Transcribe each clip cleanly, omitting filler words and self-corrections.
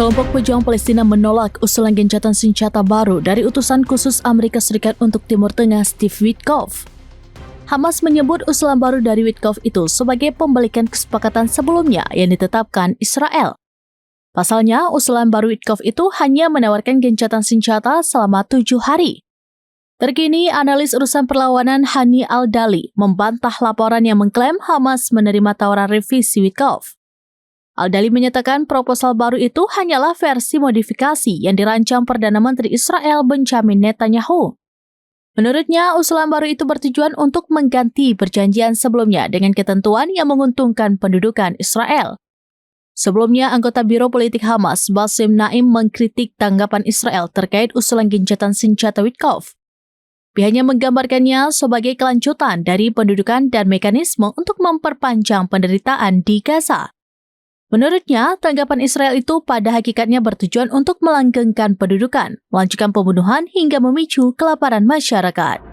Kelompok pejuang Palestina menolak usulan gencatan senjata baru dari utusan khusus Amerika Serikat untuk Timur Tengah Steve Witkoff. Hamas menyebut usulan baru dari Witkoff itu sebagai pembalikan kesepakatan sebelumnya yang ditetapkan Israel. Pasalnya, usulan baru Witkoff itu hanya menawarkan gencatan senjata selama 7 hari. Terkini, analis urusan perlawanan Hani Al-Dali membantah laporan yang mengklaim Hamas menerima tawaran revisi Witkoff. Al-Dali menyatakan proposal baru itu hanyalah versi modifikasi yang dirancang Perdana Menteri Israel Benjamin Netanyahu. Menurutnya, usulan baru itu bertujuan untuk mengganti perjanjian sebelumnya dengan ketentuan yang menguntungkan pendudukan Israel. Sebelumnya, anggota Biro Politik Hamas, Bassem Naim, mengkritik tanggapan Israel terkait usulan gencatan senjata Witkoff. Pihaknya menggambarkannya sebagai kelanjutan dari pendudukan dan mekanisme untuk memperpanjang penderitaan di Gaza. Menurutnya, tanggapan Israel itu pada hakikatnya bertujuan untuk melanggengkan pendudukan, melanjutkan pembunuhan hingga memicu kelaparan masyarakat.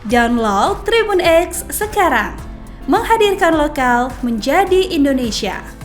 Download Tribun X sekarang, menghadirkan lokal menjadi Indonesia.